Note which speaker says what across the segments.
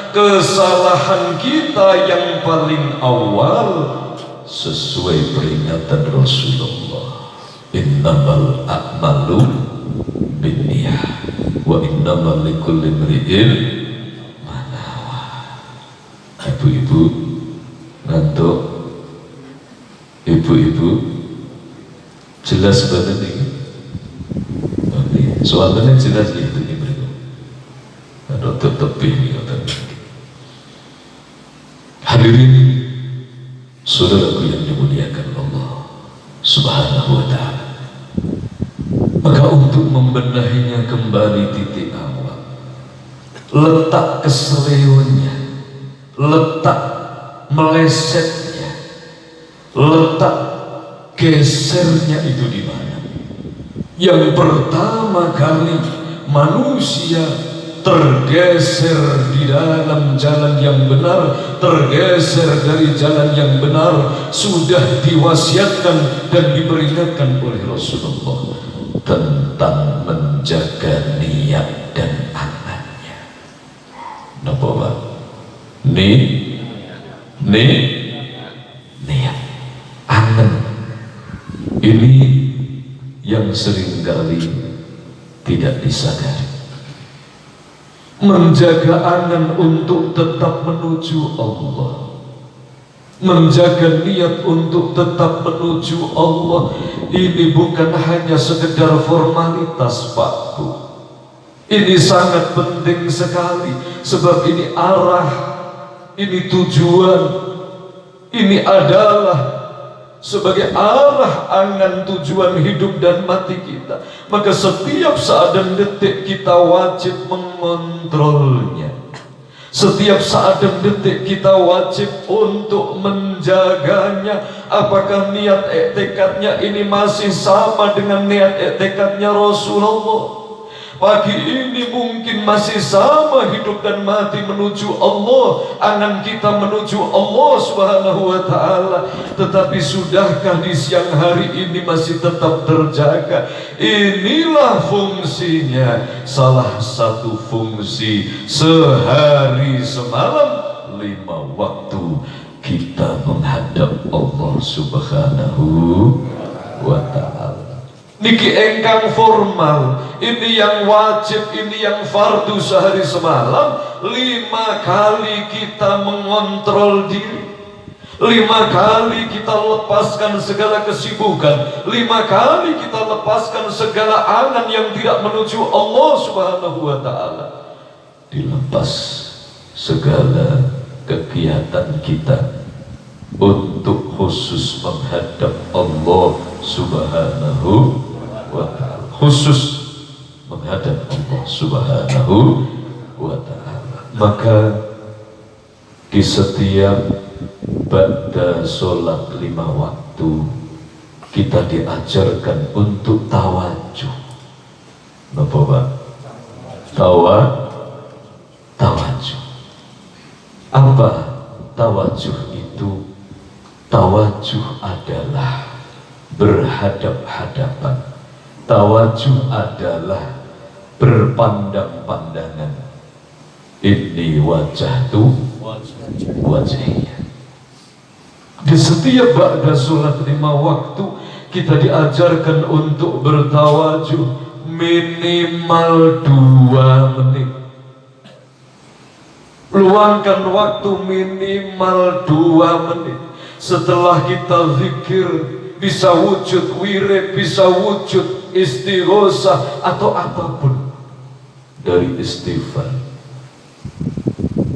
Speaker 1: Kesalahan kita yang paling awal sesuai peringatan Rasulullah, innamal a'malu binniyah wa innamal likulli imri'in ma nawa. Ibu-ibu ngantuk, ibu-ibu jelas banget ini. Soalnya jelas itu nih berikut. Ada tepi nih katanya. Hadirin saudaraku yang dimuliakan Allah Subhanahu wa ta'ala, maka untuk membenahinya kembali titik awal, letak keselewanya, letak melesetnya, letak gesernya itu di mana? Yang pertama kali manusia tergeser di dalam jalan yang benar, tergeser dari jalan yang benar, sudah diwasiatkan dan diperingatkan oleh Rasulullah tentang menjaga niat dan amannya. Napa Pak? Niat, aman. Ini yang seringkali tidak disadari. Menjaga angan untuk tetap menuju Allah, menjaga niat untuk tetap menuju Allah, ini bukan hanya sekedar formalitas Pak Bu. Ini sangat penting sekali, sebab ini arah, ini tujuan, ini adalah sebagai arah angan tujuan hidup dan mati kita. Maka setiap saat dan detik kita wajib mengontrolnya. Setiap saat dan detik kita wajib untuk menjaganya. Apakah niat tekadnya ini masih sama dengan niat tekadnya Rasulullah? Pagi ini mungkin masih sama hidup dan mati menuju Allah, angan kita menuju Allah Subhanahu wa ta'ala. Tetapi sudahkah di siang hari ini masih tetap terjaga? Inilah fungsinya, salah satu fungsi sehari semalam 5 waktu kita menghadap Allah Subhanahu wa ta'ala. Niki engkang formal, ini yang wajib, ini yang fardu sehari semalam. 5 kali kita mengontrol diri, 5 kali kita lepaskan segala kesibukan, 5 kali kita lepaskan segala angan yang tidak menuju Allah Subhanahu wa ta'ala. Dilepas segala kegiatan kita untuk khusus menghadap Allah Subhanahu wa ta'ala, khusus menghadap Allah Subhanahu wa ta'ala. Maka di setiap ba'da sholat 5 waktu kita diajarkan untuk tawajuh. Napa Pak? Tawajuh. Apa tawajuh itu? Tawajuh adalah berhadap-hadapan. Tawajuh adalah berpandang-pandangan. Ini wajah tu wajahnya. Di setiap ba'da sholat 5 waktu kita diajarkan untuk bertawajuh minimal 2 menit. Luangkan waktu minimal 2 menit. Setelah kita zikir, bisa wujud wirid, bisa wujud istighosah atau apapun dari istighfar.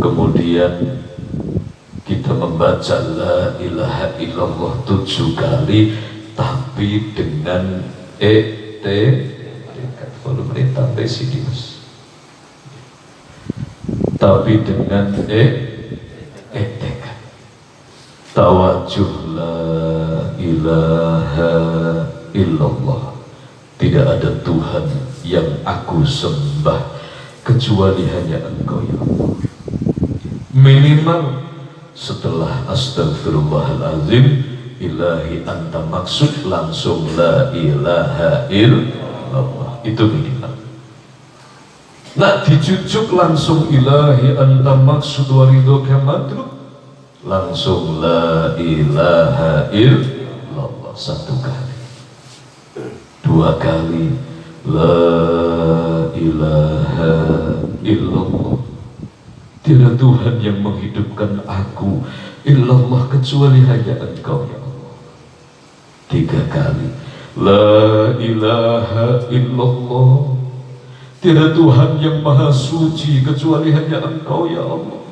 Speaker 1: Kemudian kita membaca la ilaha illallah 7 kali, tapi dengan kalau merintah presidius tapi dengan tekad tawajuh la ilaha illallah. Tidak ada Tuhan yang aku sembah kecuali hanya Engkau ya Allah. Minimal setelah astagfirullahalazim ilahi anta maksud langsung la ilaha illallah, itu minimal. Nak dijujuk langsung ilahi anta maksud waridhoka madruk, langsung la ilaha illallah satu kali. Dua kali la ilaha illallah, tiada Tuhan yang menghidupkan aku illallah kecuali hanya Engkau ya Allah. Tiga kali la ilaha illallah, tiada Tuhan yang maha suci kecuali hanya Engkau ya Allah.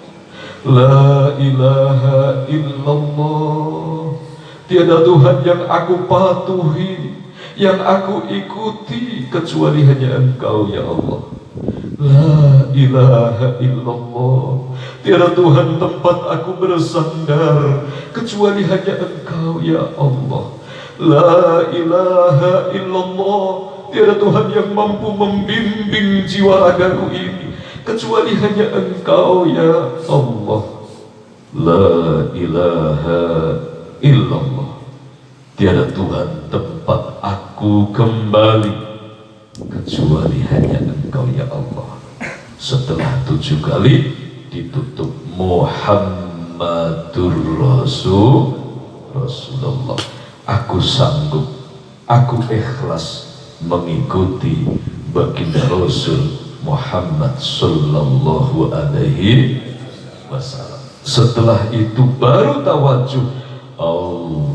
Speaker 1: La ilaha illallah, tiada Tuhan yang aku patuhi, yang aku ikuti kecuali hanya Engkau ya Allah. La ilaha illallah, tiada Tuhan tempat aku bersandar kecuali hanya Engkau ya Allah. La ilaha illallah, tiada Tuhan yang mampu membimbing jiwa ragaku ini kecuali hanya Engkau ya Allah. La ilaha illallah, tiada Tuhan tempat aku kembali kecuali hanya Engkau ya Allah. Setelah 7 kali ditutup Muhammadur Rasulullah. Aku sanggup, aku ikhlas mengikuti baginda Rasul Muhammad sallallahu alaihi wasallam. Setelah itu baru tawajuh Allah.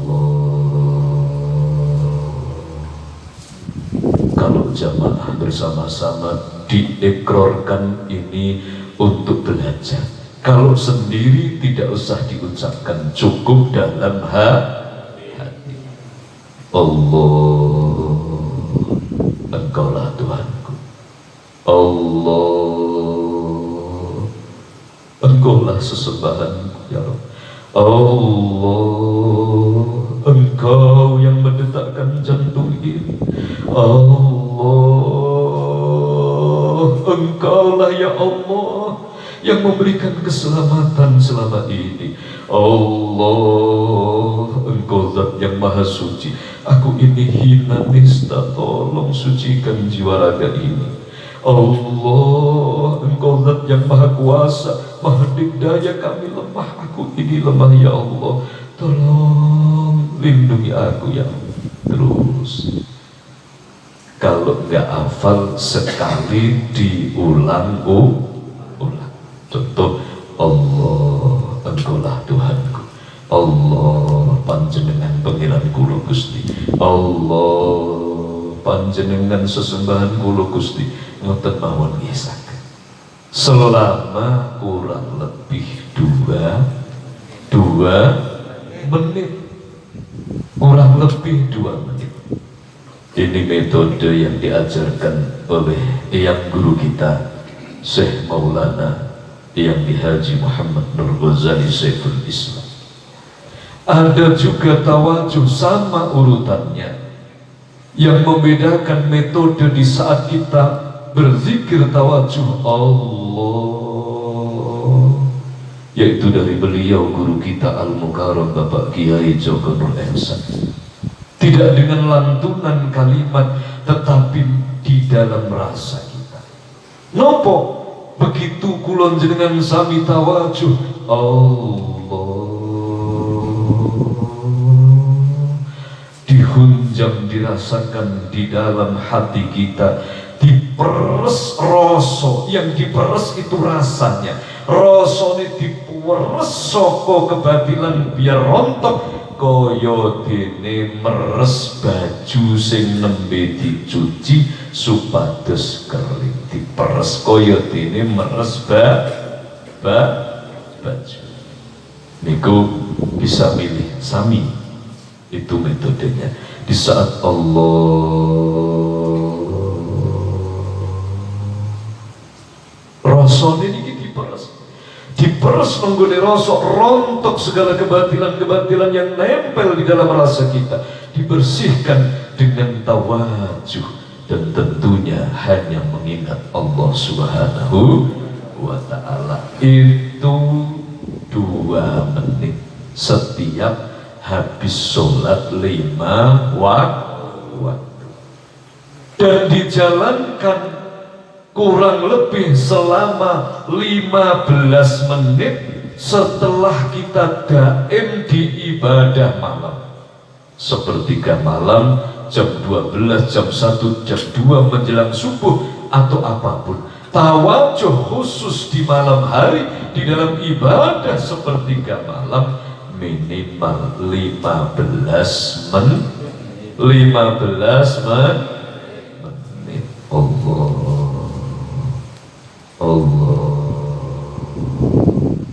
Speaker 1: Kalau jamaah bersama-sama diekrorkan ini untuk belajar. Kalau sendiri tidak usah diucapkan, cukup dalam hati. Allah, Engkaulah Tuhanku. Allah, Engkaulah sesembahanku ya Rabb. Allah, Engkau yang mendetakkan jantung ini. Allah, Engkaulah ya Allah yang memberikan keselamatan selama ini. Allah, Engkau Zat yang maha suci. Aku ini hina nista, tolong sucikan jiwa raga ini. Allah, Engkau Zat yang maha kuasa, maha dikdaya, kami lemah. Aku ini lemah ya Allah, tolong lindungi aku ya Allah. Terus kalau nggak hafal sekali diulang-ulang. Contoh, Allah, Engkaulah Tuhanku. Allah, panjenengan pengiran kula Gusti. Allah, panjenengan sesembahan kula Gusti. Ngoten mawon nggih saged. Selama kurang lebih 2 menit. Kurang lebih 2 menit. Ini metode yang diajarkan oleh Eyang Guru kita Syekh Maulana yang di Haji Muhammad Nur Ghazali Saiful Islam. Ada juga tawajuh sama urutannya. Yang membedakan metode di saat kita berzikir tawajuh Allah, yaitu dari beliau guru kita Al-Mukarram Bapak Kiai Joko Nur Ehsan. Tidak dengan lantunan kalimat, tetapi di dalam rasa kita. Nopo begitu kulon jenengan sami tawajuh Allah, dihunjam dirasakan di dalam hati kita, diperes rasa, yang diperes itu rasanya, rasanya diperes soko kebatilan biar rontok kaya dene meres baju sing nembe dicuci supados kering, diperes kaya dene meres baju. Niku bisa milih sami, itu metodenya. Di saat Allah rasane niki diperes, meres mengguni rosok, rontok segala kebatilan-kebatilan yang nempel di dalam rasa kita, dibersihkan dengan tawajuh, dan tentunya hanya mengingat Allah Subhanahu wa Ta'ala. Itu 2 menit setiap habis sholat 5 waktu, dan dijalankan kurang lebih selama 15 menit setelah kita daim di ibadah malam. Sepertiga malam, jam 12, jam 1, jam 2 menjelang subuh, atau apapun. Tawajuh khusus di malam hari di dalam ibadah sepertiga malam minimal 15 menit. Allah,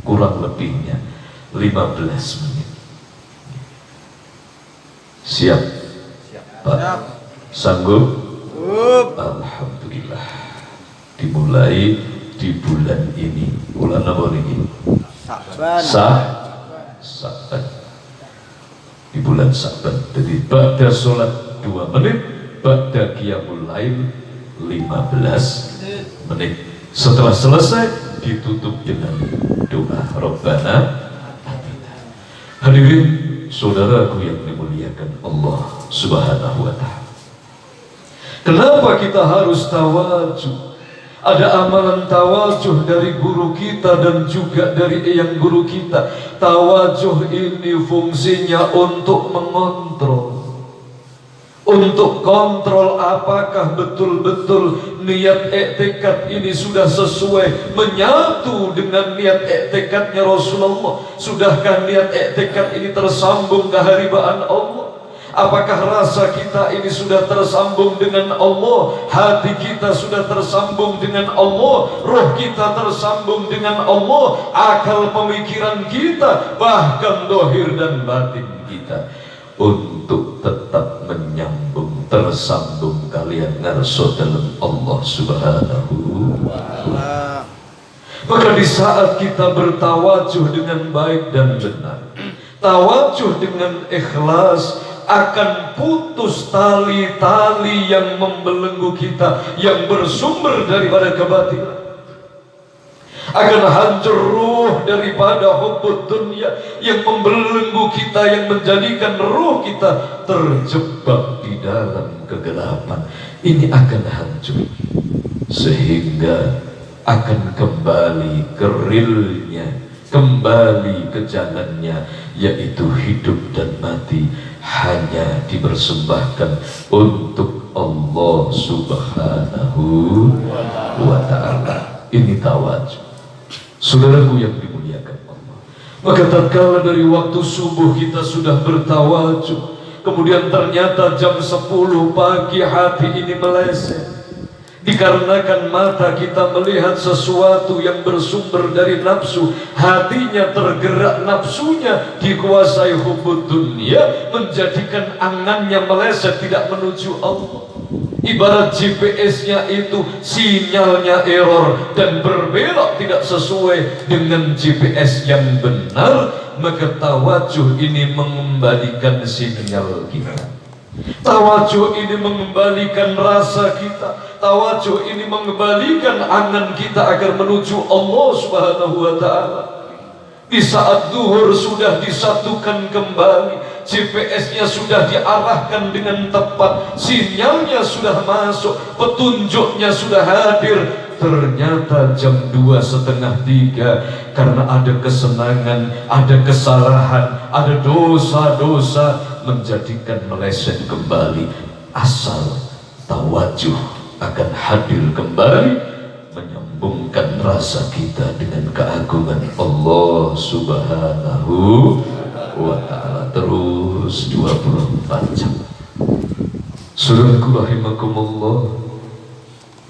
Speaker 1: kurang lebihnya 15 menit. Siap? Pak? Sanggup? Alhamdulillah. Dimulai di bulan ini. Bulan apa ini? Sa'ban. Di bulan Sa'ban. Jadi ba'da sholat 2 menit, ba'da qiyamul lail 15 menit. Setelah selesai ditutup dengan doa Rabbana Atina. Hadirin saudaraku yang dimuliakan Allah Subhanahu wa Ta'ala, kenapa kita harus tawajuh? Ada amalan tawajuh dari guru kita dan juga dari yang guru kita. Tawajuh ini fungsinya untuk mengontrol, untuk kontrol apakah betul-betul niat i'tikad ini sudah sesuai, menyatu dengan niat i'tikadnya Rasulullah. Sudahkah niat i'tikad ini tersambung keharibaan Allah? Apakah rasa kita ini sudah tersambung dengan Allah? Hati kita sudah tersambung dengan Allah? Roh kita tersambung dengan Allah? Akal pemikiran kita, bahkan dohir dan batin kita, untuk tetap menyambung, tersambung kalian ngarso dalam Allah Subhanahu wa Ta'ala. Maka di saat kita bertawajuh dengan baik dan benar, tawajuh dengan ikhlas, akan putus tali-tali yang membelenggu kita, yang bersumber daripada kebatilan. Akan hancur ruh daripada hubbud dunya yang membelenggu kita, yang menjadikan ruh kita terjebak di dalam kegelapan. Ini akan hancur, sehingga akan kembali ke realnya, kembali ke jalannya, yaitu hidup dan mati hanya dipersembahkan untuk Allah Subhanahu wa Ta'ala. Ini tawajuh, saudaraku yang dimuliakan Allah. Maka tatkala dari waktu subuh kita sudah bertawajuh, kemudian ternyata jam 10 pagi hati ini meleset, dikarenakan mata kita melihat sesuatu yang bersumber dari nafsu, hatinya tergerak, nafsunya dikuasai hubbud dunia, menjadikan angannya meleset tidak menuju Allah. Ibarat GPS-nya itu sinyalnya error dan berbelok tidak sesuai dengan GPS yang benar, maka tawajuh ini mengembalikan sinyal kita. Tawajuh ini mengembalikan rasa kita. Tawajuh ini mengembalikan angan kita agar menuju Allah Subhanahu wa Ta'ala. Di saat zuhur sudah disatukan kembali, GPS-nya sudah diarahkan dengan tepat, sinyalnya sudah masuk, petunjuknya sudah hadir. Ternyata jam 2:30 karena ada kesenangan, ada kesalahan, ada dosa-dosa, menjadikan meleset kembali. Asal tawajuh akan hadir kembali, menyambungkan rasa kita dengan keagungan Allah Subhanahu wa Ta'ala terus 24 jam. Saudaraku rahimakumullah,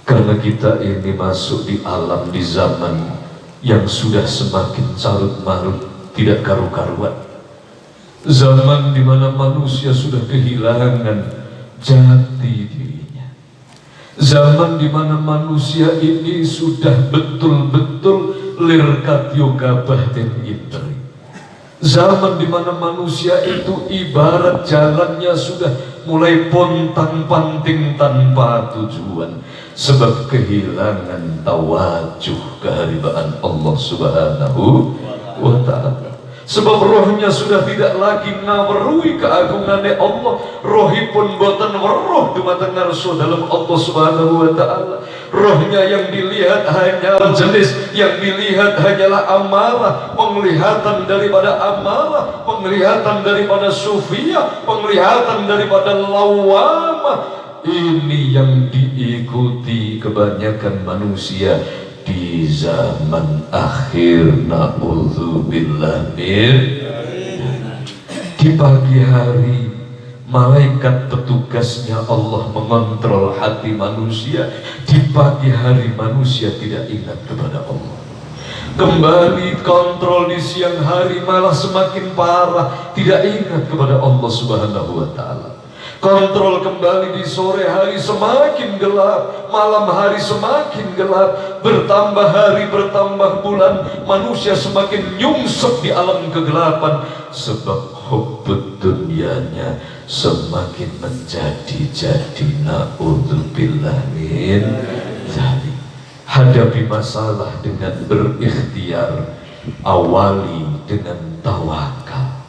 Speaker 1: karena kita ini masuk di alam, di zaman yang sudah semakin carut marut, tidak karu-karuan. Zaman di mana manusia sudah kehilangan jati dirinya. Zaman di mana manusia ini sudah betul-betul lirkat yoga bahten intri. Zaman dimana manusia itu ibarat jalannya sudah mulai pontang-panting tanpa tujuan, sebab kehilangan tawajuh kehadiran Allah Subhanahu wa ta'ala. Sebab rohnya sudah tidak lagi ngawerui keagungannya Allah. Rohipun boten weruh dumateng ngarsa dalam Allah Subhanahu wa ta'ala. Rohnya yang dilihat hanya jenis, yang dilihat hanyalah amarah, penglihatan daripada amarah, penglihatan daripada sufiyah, penglihatan daripada lawamah. Ini yang diikuti kebanyakan manusia di zaman akhir. Na'udzubillah min. Di pagi hari malaikat petugasnya Allah mengontrol hati manusia. Di pagi hari manusia tidak ingat kepada Allah. Kembali kontrol di siang hari malah semakin parah, tidak ingat kepada Allah Subhanahu wa ta'ala. Kontrol kembali di sore hari semakin gelap, malam hari semakin gelap, bertambah hari bertambah bulan, manusia semakin nyungsep di alam kegelapan, sebab hubbud dunyanya semakin menjadi-jadi. Na'udzubillah min dzalik. Hadapi masalah dengan berikhtiar, awali dengan tawakal.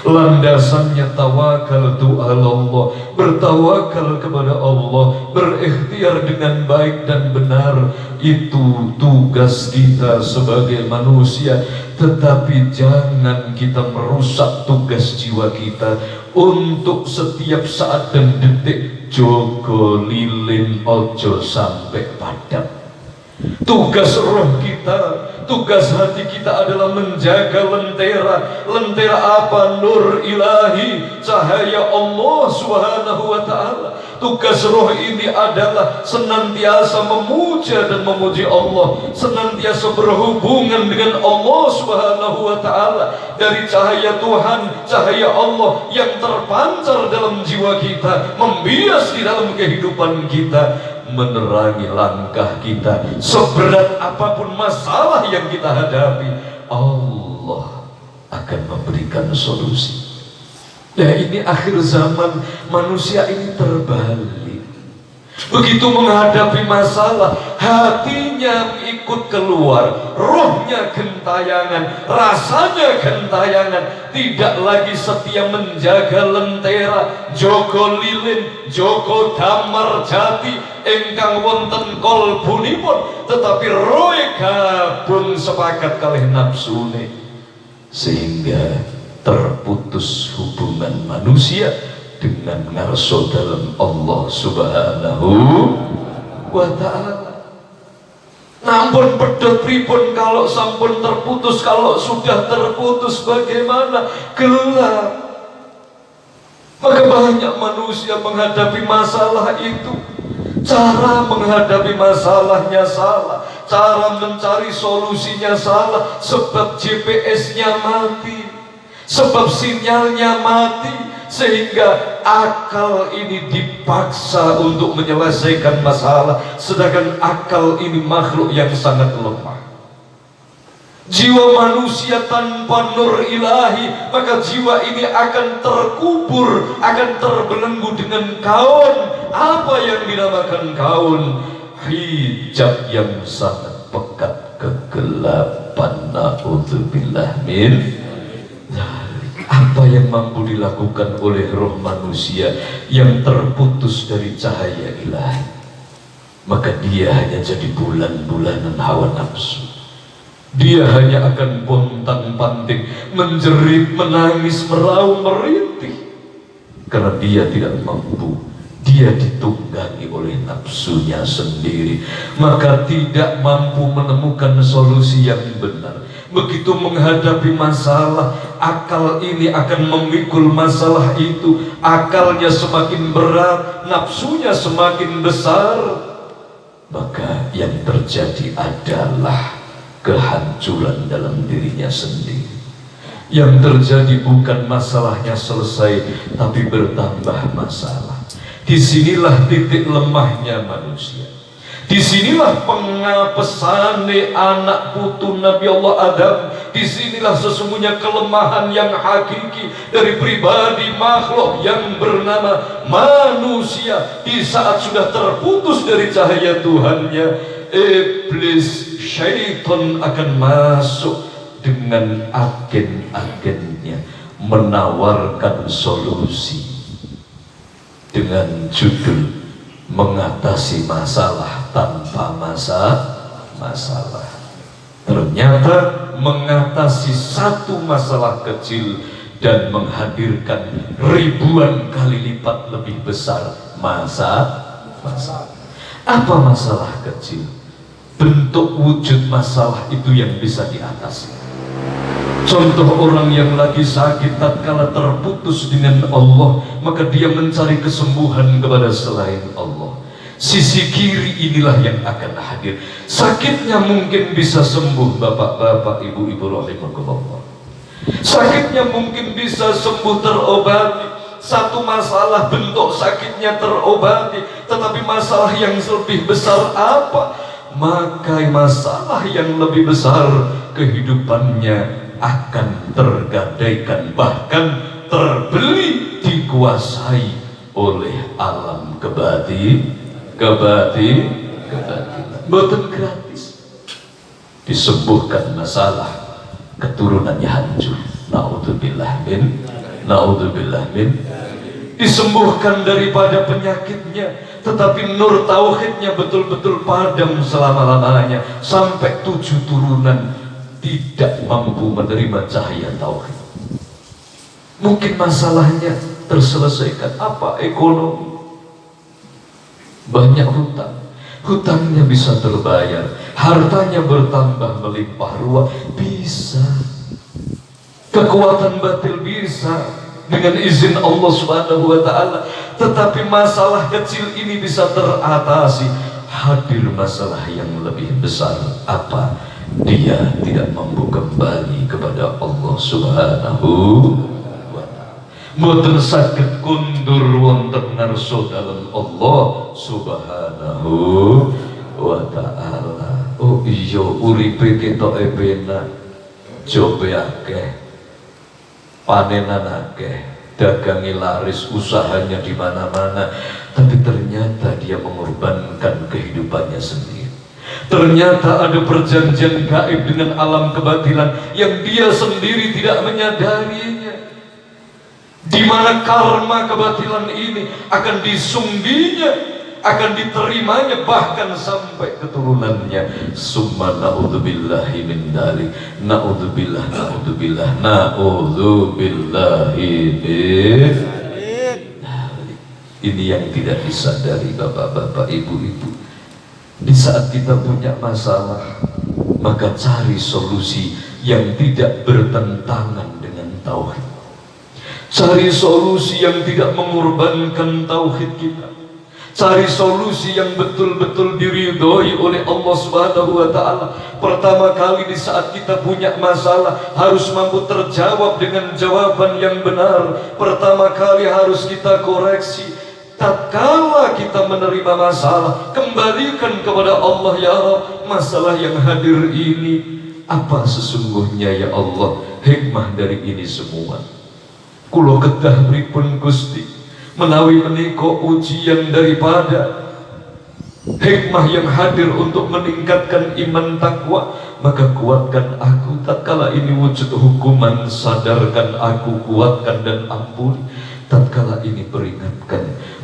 Speaker 1: Landasannya tawakal tu Allah, bertawakal kepada Allah, berikhtiar dengan baik dan benar. Itu tugas kita sebagai manusia. Tetapi jangan kita merusak tugas jiwa kita untuk setiap saat dan detik jogo lilin ojo sampai padam. Tugas roh kita, tugas hati kita adalah menjaga lentera. Lentera apa? Nur ilahi, cahaya Allah Subhanahu wa ta'ala. Tugas roh ini adalah senantiasa memuja dan memuji Allah, senantiasa berhubungan dengan Allah Subhanahu wa ta'ala. Dari cahaya Tuhan, cahaya Allah yang terpancar dalam jiwa kita, membias di dalam kehidupan kita, menerangi langkah kita. Seberat apapun masalah yang kita hadapi, Allah akan memberikan solusi. Nah, ini akhir zaman, manusia ini terbalik. Begitu menghadapi masalah, hatinya ikut keluar, rohnya gentayangan, rasanya gentayangan. Tidak lagi setia menjaga lentera, joko lilin, joko damar jati ingkang wonten kolbunipun, tetapi roe gabung sepakat kalih nafsune, sehingga terputus hubungan manusia dengan ngarso dalam Allah Subhanahu wa ta'ala. Nampun pedot pripun kalau sampun terputus, kalau sudah terputus bagaimana? Gelap. Maka banyak manusia menghadapi masalah itu, cara menghadapi masalahnya salah, cara mencari solusinya salah, sebab GPS-nya mati, sebab sinyalnya mati, sehingga akal ini dipaksa untuk menyelesaikan masalah, sedangkan akal ini makhluk yang sangat lemah. Jiwa manusia tanpa nur ilahi, maka jiwa ini akan terkubur, akan terbelenggu dengan kaun. Apa yang dinamakan kaun? Hijab yang sangat pekat kegelapan. Na'udzubillah min. Apa yang mampu dilakukan oleh roh manusia yang terputus dari cahaya ilahi? Maka dia hanya jadi bulan-bulanan hawa nafsu. Dia hanya akan pontang-panting, menjerit, menangis, meraung, merintih, karena dia tidak mampu. Dia ditunggangi oleh nafsunya sendiri, maka tidak mampu menemukan solusi yang benar. Begitu menghadapi masalah, akal ini akan memikul masalah itu. Akalnya semakin berat, nafsunya semakin besar, maka yang terjadi adalah kehancuran dalam dirinya sendiri. Yang terjadi bukan masalahnya selesai, tapi bertambah masalah. Disinilah titik lemahnya manusia. Disinilah pengapesane anak putu Nabi Allah Adam. Disinilah sesungguhnya kelemahan yang hakiki dari pribadi makhluk yang bernama manusia. Di saat sudah terputus dari cahaya Tuhannya, iblis syaitan akan masuk dengan agen-agennya, menawarkan solusi dengan judul mengatasi masalah tanpa masalah. Ternyata mengatasi satu masalah kecil dan menghadirkan ribuan kali lipat lebih besar masalah. Apa masalah kecil? Bentuk wujud masalah itu yang bisa diatasi. Contoh orang yang lagi sakit tatkala terputus dengan Allah, maka dia mencari kesembuhan kepada selain Allah. Sisi kiri inilah yang akan hadir. Sakitnya mungkin bisa sembuh, bapak-bapak, ibu-ibu rahimakumullah. Sakitnya mungkin bisa sembuh, terobati. Satu masalah bentuk sakitnya terobati, tetapi masalah yang lebih besar apa? Maka masalah yang lebih besar kehidupannya akan tergadaikan, bahkan terbeli, dikuasai oleh alam kebatinan. Boten gratis. Disembuhkan masalah, keturunannya hancur. Naudzubillah min. Disembuhkan daripada penyakitnya, tetapi nur tauhidnya betul-betul padam selama-lamanya, sampai 7 turunan tidak mampu menerima cahaya tauhid. Mungkin masalahnya terselesaikan. Apa? Ekonomi. Banyak hutangnya bisa terbayar, hartanya bertambah melimpah ruah, bisa. Kekuatan batil bisa dengan izin Allah Subhanahu wa Ta'ala. Tetapi masalah kecil ini bisa teratasi. Hadir masalah yang lebih besar. Apa? Dia tidak mampu kembali kepada Allah Subhanahu wa Ta'ala. Mboten saged kundur wonten ngarsa dalem Allah Subhanahu wa Ta'ala. Oh iya, uripe ketoke penak, jobe akeh, panenan akeh, dagangi laris, usahanya di mana-mana, tapi ternyata dia mengorbankan kehidupannya sendiri. Ternyata ada perjanjian gaib dengan alam kebatilan yang dia sendiri tidak menyadarinya, di mana karma kebatilan ini akan disungginya, akan diterimanya, bahkan sampai keturunannya. Summa na'udzubillahi min dzalik. Na'udzubillah min. Ini yang tidak disadari bapak-bapak, ibu-ibu. Di saat kita punya masalah, maka cari solusi yang tidak bertentangan dengan tauhid. Cari solusi yang tidak mengorbankan tauhid kita. Cari solusi yang betul-betul diridhoi oleh Allah Subhanahu wa Ta'ala. Pertama kali di saat kita punya masalah, harus mampu terjawab dengan jawaban yang benar. Pertama kali harus kita koreksi. Tatkala kita menerima masalah, kembalikan kepada Allah. Ya Rabb, masalah yang hadir ini, apa sesungguhnya ya Allah hikmah dari ini semua? Kulo kedah pripun Gusti, menawi menika ujian daripada hikmah yang hadir untuk meningkatkan iman takwa, maka kuatkan aku. Tatkala ini wujud hukuman, sadarkan aku, kuatkan dan ampuni. Tatkala ini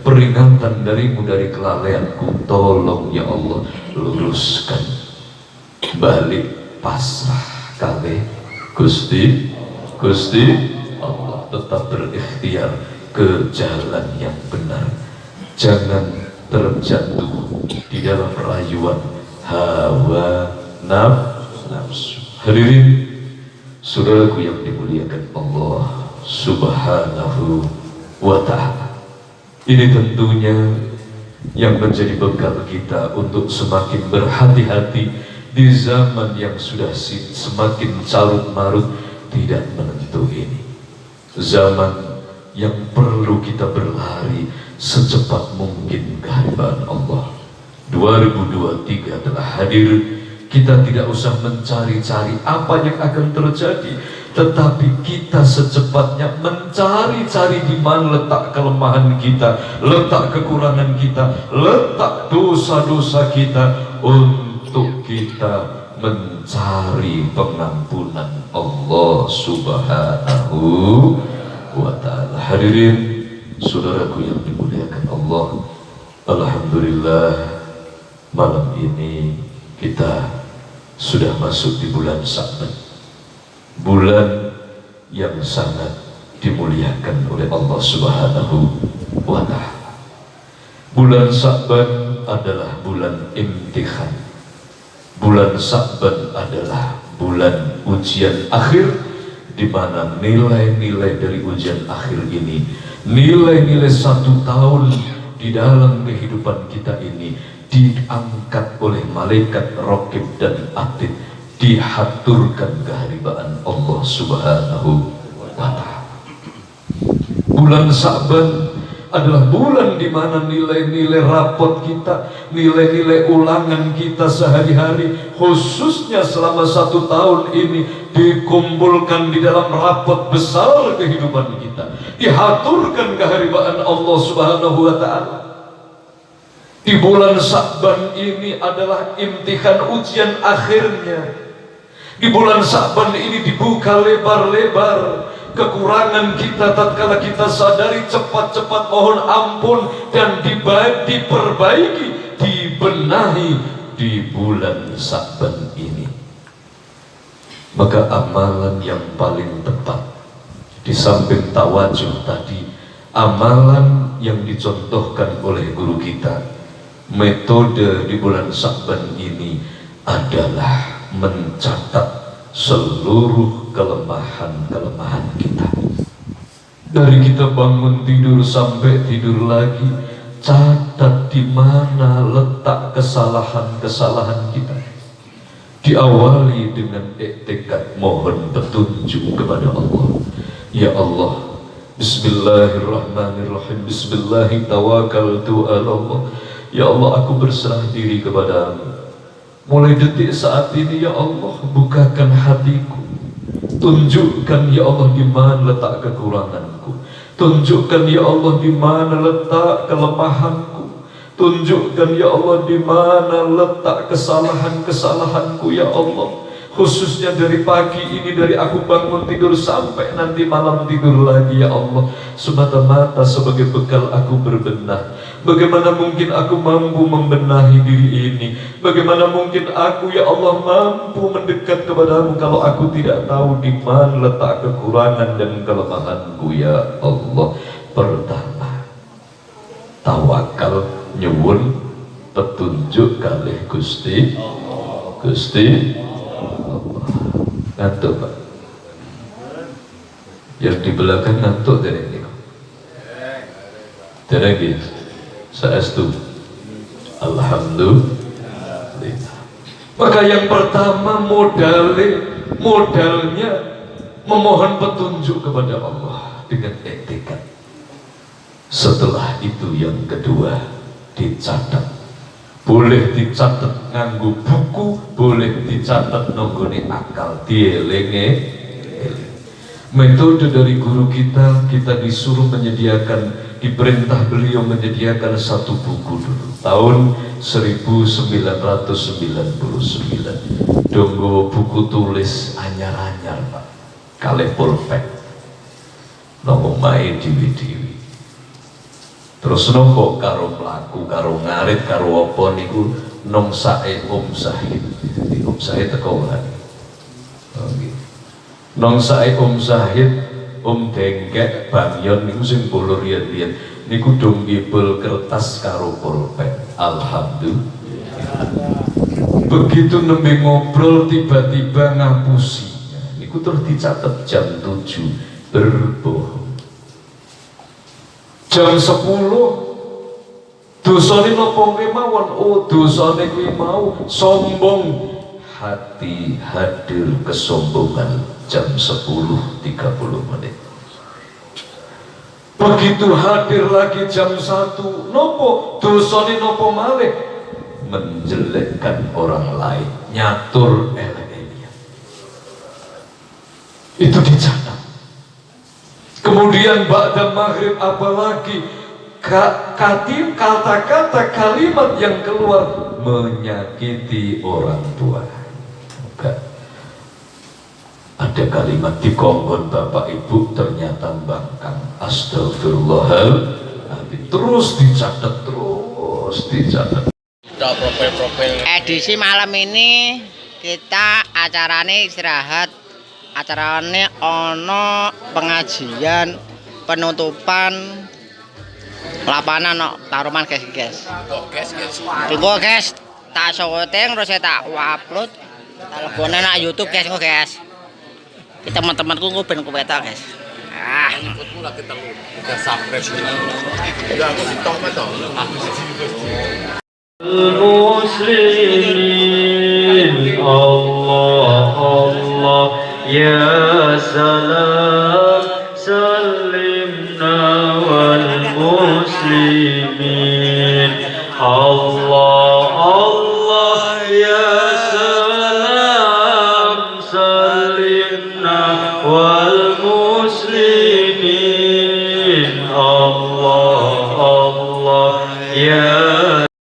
Speaker 1: peringatan darimu dari kelalaianku, tolong ya Allah luruskan, balik pasrah kali Gusti Allah. Tetap berikhtiar ke jalan yang benar, jangan terjatuh di dalam rayuan hawa nafsu. Hadirin saudaraku yang dimuliakan Allah Subhanahu wa Ta'ala, ini tentunya yang menjadi bekal kita untuk semakin berhati-hati di zaman yang sudah semakin carut marut tidak menentu ini. Zaman yang perlu kita berlari secepat mungkin ke hadapan Allah. 2023 telah hadir. Kita tidak usah mencari-cari apa yang akan terjadi, tetapi kita secepatnya mencari-cari di mana letak kelemahan kita, letak kekurangan kita, letak dosa-dosa kita, untuk kita mencari pengampunan Allah Subhanahu wa ta'ala. Hadirin saudaraku yang dimuliakan Allah, alhamdulillah malam ini kita sudah masuk di bulan Sya'ban, bulan yang sangat dimuliakan oleh Allah Subhanahu wa ta'ala. Bulan Sya'ban adalah bulan imtihan. Bulan Sya'ban adalah bulan ujian akhir, di mana nilai-nilai dari ujian akhir ini, nilai-nilai 1 tahun di dalam kehidupan kita ini diangkat oleh malaikat Raqib dan Atid, dihaturkan keharibaan Allah Subhanahu wa ta'ala. Bulan Sya'ban adalah bulan di mana nilai-nilai rapot kita, nilai-nilai ulangan kita sehari-hari, khususnya selama 1 tahun ini, dikumpulkan di dalam rapot besar kehidupan kita, dihaturkan keharibaan Allah Subhanahu wa ta'ala. Di bulan Sya'ban ini adalah imtihan ujian akhirnya. Di bulan Sya'ban ini dibuka lebar-lebar kekurangan kita, tatkala kita sadari, cepat-cepat mohon ampun dan diperbaiki, dibenahi di bulan Sya'ban ini. Maka amalan yang paling tepat, di samping tawajuh tadi, amalan yang dicontohkan oleh guru kita, metode di bulan Sya'ban ini adalah mencatat seluruh kelemahan-kelemahan kita. Dari kita bangun tidur sampai tidur lagi, catat di mana letak kesalahan-kesalahan kita. Diawali dengan iktikad mohon petunjuk kepada Allah. Ya Allah, Bismillahirrahmanirrahim, Bismillahi tawakkaltu ala Allah. Ya Allah, aku berserah diri kepadamu. Mulai detik saat ini, ya Allah, bukakan hatiku. Tunjukkan, ya Allah, di mana letak kekuranganku. Tunjukkan, ya Allah, di mana letak kelemahanku. Tunjukkan, ya Allah, di mana letak kesalahan-kesalahanku, ya Allah. Khususnya dari pagi ini, dari aku bangun tidur sampai nanti malam tidur lagi, ya Allah, semata-mata sebagai bekal aku berbenah. Bagaimana mungkin aku mampu membenahi diri ini? Bagaimana mungkin aku, ya Allah, mampu mendekat kepadamu kalau aku tidak tahu di mana letak kekurangan dan kelemahanku, ya Allah. Pertama, tawakal, nyuwun petunjuk kalih Gusti Allah. Ngantuk, Pak? Yang di belakang ngantuk dari ini. Dari ini. Saestu. Alhamdulillah. Maka yang pertama modalnya memohon petunjuk kepada Allah dengan etika. Setelah itu yang kedua, dicatat. Boleh dicatat nganggo buku, boleh dicatat nonggone akal, dielinge. Metode dari guru kita disuruh menyediakan, diperintah beliau menyediakan 1 buku dulu tahun 1999. Donggo buku tulis anyar-anyar, Pak, kalih pulpen nopo mae diwi-diwi. Terus nopo karo mlaku, karo ngarit, karo apa niku nongsae Om Sahid. Jadi Om Sahid teko kan. Nongsae Om Sahid, Om Dengkek, Bang Yon niku sing kula riyen-riyen niku dong ngibul kertas karo pulpen. Alhamdulillah. Begitu nembe ngobrol tiba-tiba ngapusi. Niku terus dicatat jam 7 berbohong. Jam 10 dosane napa kemawon? Oh, dosane kuwi mau sombong. Hati hadir kesombongan jam 10:30. Begitu hadir lagi jam 1, nopo dosane nopo malih? menjelekkan orang lain, nyatur elek-elek. Itu dicatat. Kemudian ba'da maghrib apalagi kata-kata kalimat yang keluar menyakiti orang tua. Enggak. Ada kalimat di kongkon bapak ibu ternyata bangkang. Astagfirullahaladzim. Terus dicatat, terus dicatat.
Speaker 2: Edisi malam ini kita acarane istirahat, acarane ono pengajian penutupan lapangan no taruman guys. Tunggu guys, tak syuting terus tak upload, tak lebone nak YouTube guys. Kita teman-temanku nguben kuweta guys.
Speaker 3: Ikutmu lah kita udah subscribe udah aku sitok betul
Speaker 4: Muslimin Allah Allah ya salam salimna wal muslimin Allah Allah ya salam salimna wal